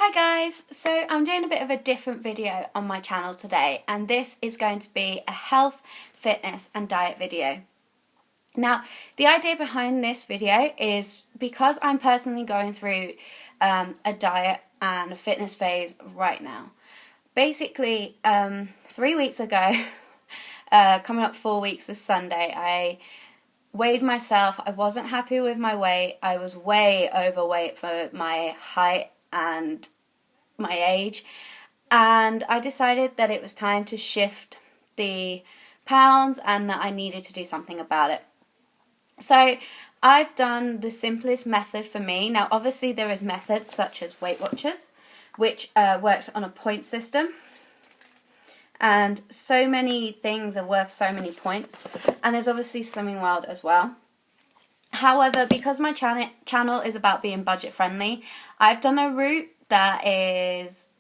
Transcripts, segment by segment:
Hi guys, so I'm doing a bit of a different video on my channel today, and this is going to be a health, fitness and diet video. Now, the idea behind this video is because I'm personally going through a diet and a fitness phase right now. Basically, 3 weeks ago, coming up 4 weeks this Sunday, I weighed myself. I wasn't happy with my weight. I was way overweight for my height and my age, and I decided that it was time to shift the pounds and that I needed to do something about it. So I've done the simplest method for me. Now obviously there is methods such as Weight Watchers, which works on a point system, and so many things are worth so many points, and there's obviously Slimming World as well. However, because my channel is about being budget friendly, I've done a route that is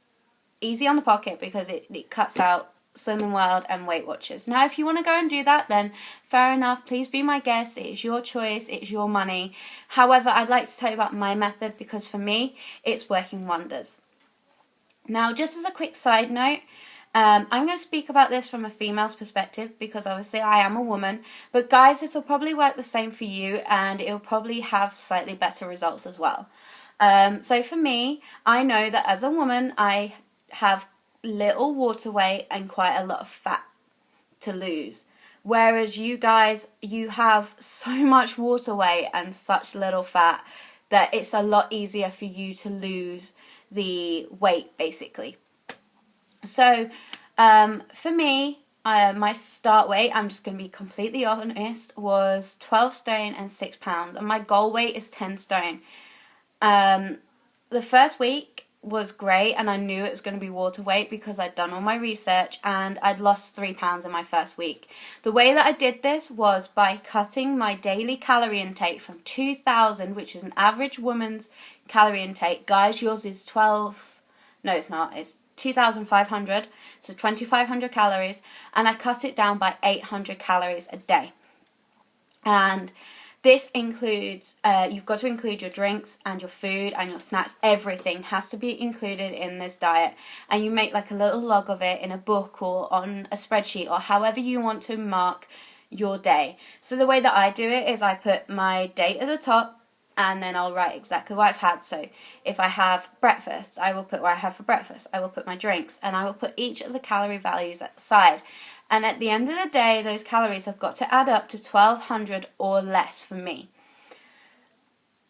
easy on the pocket because it cuts out Slimming World and Weight Watchers. Now, if you want to go and do that, then fair enough. Please be my guest. It's your choice. It's your money. However, I'd like to tell you about my method because for me, it's working wonders. Now, just as a quick side note, I'm going to speak about this from a female's perspective because obviously I am a woman, but guys, this will probably work the same for you and it will probably have slightly better results as well. So for me, I know that as a woman, I have little water weight and quite a lot of fat to lose. Whereas you guys, you have so much water weight and such little fat that it's a lot easier for you to lose the weight, basically. So, for me, my start weight, I'm just going to be completely honest, was 12 stone and 6 pounds. And my goal weight is 10 stone. The first week was great and I knew it was going to be water weight because I'd done all my research and I'd lost 3 pounds in my first week. The way that I did this was by cutting my daily calorie intake from 2,000, which is an average woman's calorie intake. Guys, yours is 12, no it's not, it's 2,500, so 2,500 calories, and I cut it down by 800 calories a day. And this includes, you've got to include your drinks and your food and your snacks. Everything has to be included in this diet, and you make like a little log of it in a book or on a spreadsheet or however you want to mark your day. So the way that I do it is I put my date at the top, and then I'll write exactly what I've had. So if I have breakfast, I will put what I have for breakfast. I will put my drinks, and I will put each of the calorie values at the side. And at the end of the day, those calories have got to add up to 1,200 or less for me.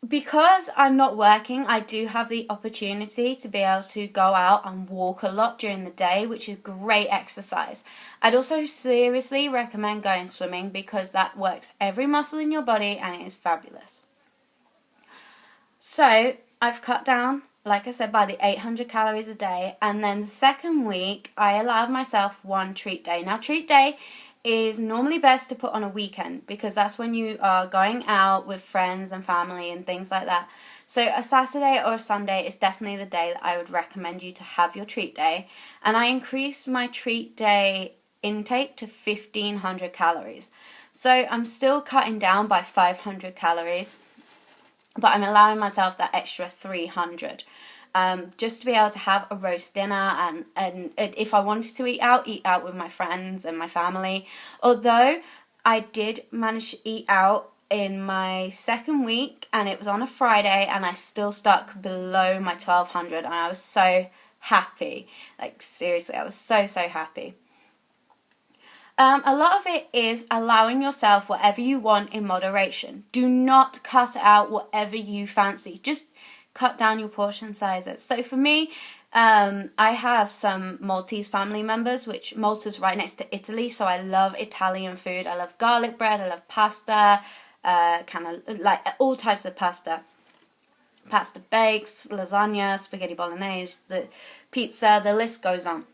Because I'm not working, I do have the opportunity to be able to go out and walk a lot during the day, which is great exercise. I'd also seriously recommend going swimming because that works every muscle in your body and it is fabulous. So I've cut down, like I said, by the 800 calories a day, and then the second week I allowed myself one treat day. Now treat day is normally best to put on a weekend because that's when you are going out with friends and family and things like that. So a Saturday or a Sunday is definitely the day that I would recommend you to have your treat day, and I increased my treat day intake to 1,500 calories. So I'm still cutting down by 500 calories. But I'm allowing myself that extra 300 just to be able to have a roast dinner and if I wanted to eat out with my friends and my family. Although I did manage to eat out in my second week and it was on a Friday and I still stuck below my 1,200 and I was so happy. Like seriously, I was so happy. A lot of it is allowing yourself whatever you want in moderation. Do not cut out whatever you fancy. Just cut down your portion sizes. So for me, I have some Maltese family members, which Malta's right next to Italy, so I love Italian food. I love garlic bread, I love pasta, kind of like all types of pasta. Pasta bakes, lasagna, spaghetti bolognese, the pizza, the list goes on.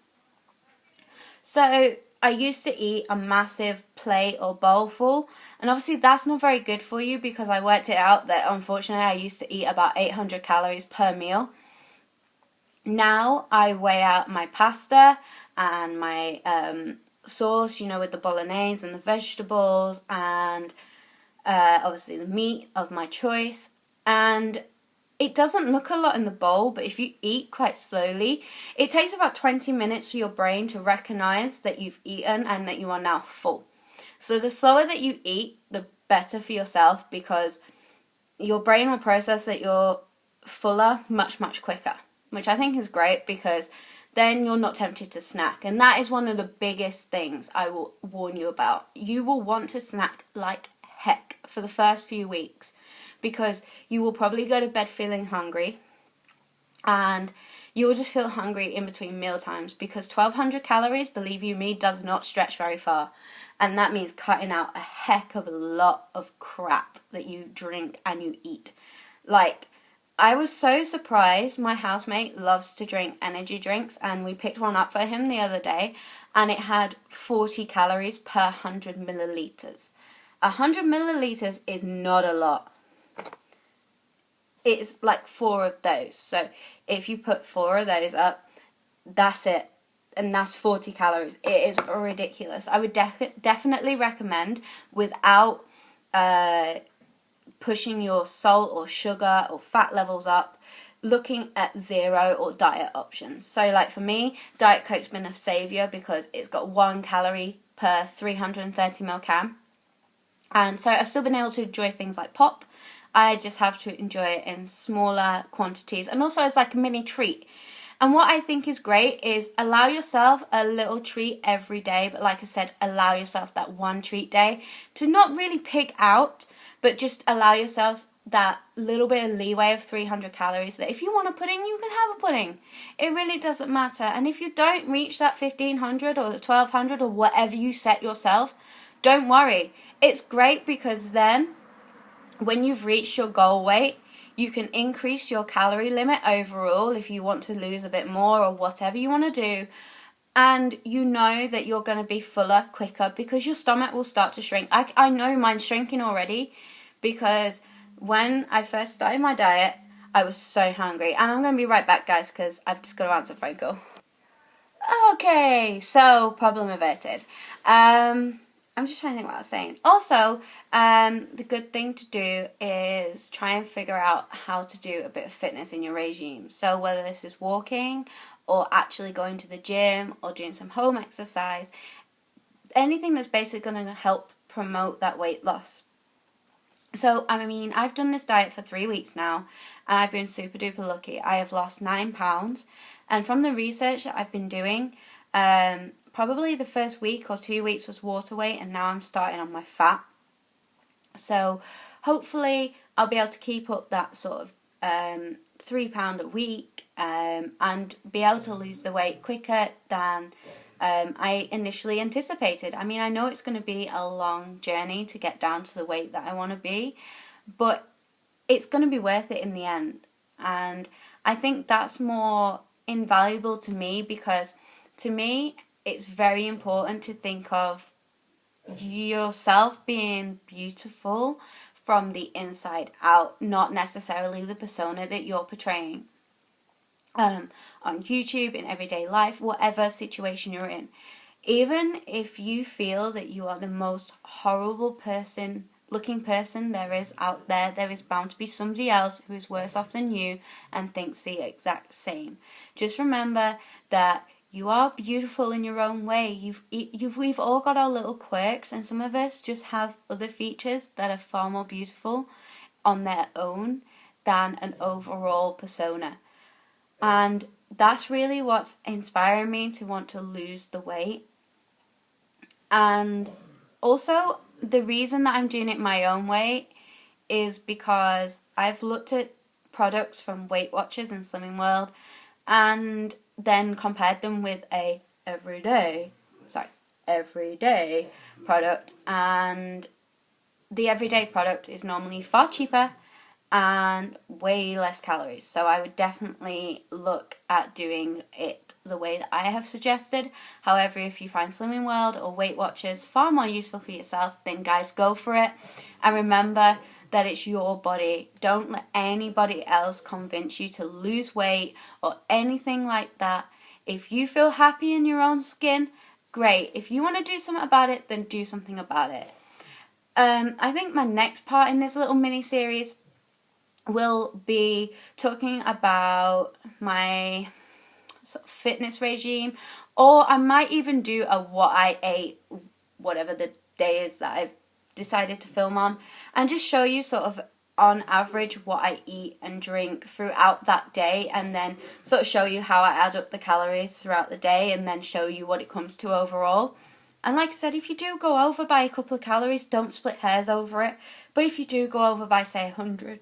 So I used to eat a massive plate or bowl full, and obviously that's not very good for you because I worked it out that unfortunately I used to eat about 800 calories per meal. Now I weigh out my pasta and my sauce, you know, with the bolognese and the vegetables and obviously the meat of my choice, and it doesn't look a lot in the bowl, but if you eat quite slowly, it takes about 20 minutes for your brain to recognize that you've eaten and that you are now full. So the slower that you eat, the better for yourself, because your brain will process that you're fuller much, much quicker, which I think is great, because then you're not tempted to snack. And that is one of the biggest things I will warn you about. You will want to snack like heck for the first few weeks, because you will probably go to bed feeling hungry, and you will just feel hungry in between meal times, because 1,200 calories, believe you me, does not stretch very far. And that means cutting out a heck of a lot of crap that you drink and you eat. Like, I was so surprised. My housemate loves to drink energy drinks, and we picked one up for him the other day, and it had 40 calories per 100 milliliters. 100 milliliters is not a lot. It's like 4 of those. So if you put 4 of those up, that's it. And that's 40 calories. It is ridiculous. I would definitely recommend, without pushing your salt or sugar or fat levels up, looking at zero or diet options. So like for me, Diet Coke's been a saviour, because it's got 1 calorie per 330 ml can. And so I've still been able to enjoy things like pop. I just have to enjoy it in smaller quantities, and also as like a mini treat. And what I think is great is allow yourself a little treat every day, but like I said, allow yourself that one treat day to not really pick out, but just allow yourself that little bit of leeway of 300 calories, that if you want a pudding, you can have a pudding. It really doesn't matter. And if you don't reach that 1,500 or the 1,200 or whatever you set yourself, don't worry. It's great, because then when you've reached your goal weight, you can increase your calorie limit overall if you want to lose a bit more or whatever you want to do. And you know that you're going to be fuller quicker, because your stomach will start to shrink. I know mine's shrinking already, because when I first started my diet, I was so hungry. And I'm going to be right back, guys, because I've just got to answer a phone call. Okay, so problem averted. I'm just trying to think what I was saying. Also, the good thing to do is try and figure out how to do a bit of fitness in your regime. So whether this is walking, or actually going to the gym, or doing some home exercise, anything that's basically going to help promote that weight loss. So, I mean, I've done this diet for 3 weeks now, and I've been super duper lucky. I have lost 9 pounds, and from the research that I've been doing, probably the first week or 2 weeks was water weight, and now I'm starting on my fat. So hopefully I'll be able to keep up that sort of £3 a week, and be able to lose the weight quicker than I initially anticipated. I mean, I know it's going to be a long journey to get down to the weight that I want to be, but it's going to be worth it in the end. And I think that's more invaluable to me, because to me, it's very important to think of yourself being beautiful from the inside out, not necessarily the persona that you're portraying on YouTube, in everyday life, whatever situation you're in. Even if you feel that you are the most horrible looking person there is out there, there is bound to be somebody else who is worse off than you and thinks the exact same. Just remember that you are beautiful in your own way. We've all got our little quirks, and some of us just have other features that are far more beautiful on their own than an overall persona. And that's really what's inspiring me to want to lose the weight. And also, the reason that I'm doing it my own way is because I've looked at products from Weight Watchers and Slimming World, and then compared them with a everyday product, and the everyday product is normally far cheaper and way less calories. So I would definitely look at doing it the way that I have suggested. However, if you find Slimming World or Weight Watchers far more useful for yourself, then guys, go for it. And remember that it's your body. Don't let anybody else convince you to lose weight or anything like that. If you feel happy in your own skin, great. If you want to do something about it, then do something about it. I think my next part in this little mini series will be talking about my sort of fitness regime, or I might even do a what I ate, whatever the day is that I've decided to film on, and just show you sort of on average what I eat and drink throughout that day, and then sort of show you how I add up the calories throughout the day, and then show you what it comes to overall. And like I said, if you do go over by a couple of calories, don't split hairs over it. But if you do go over by, say, 100,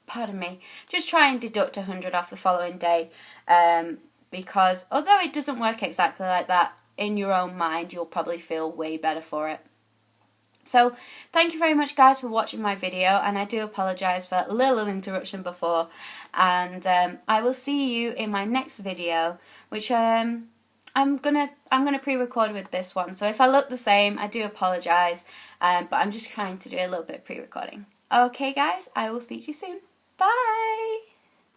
pardon me, just try and deduct 100 off the following day. Because although it doesn't work exactly like that, in your own mind, you'll probably feel way better for it. So thank you very much, guys, for watching my video, and I do apologise for a little interruption before, and I will see you in my next video, which I'm gonna pre-record with this one. So if I look the same, I do apologise, but I'm just trying to do a little bit of pre-recording. Okay, guys, I will speak to you soon. Bye.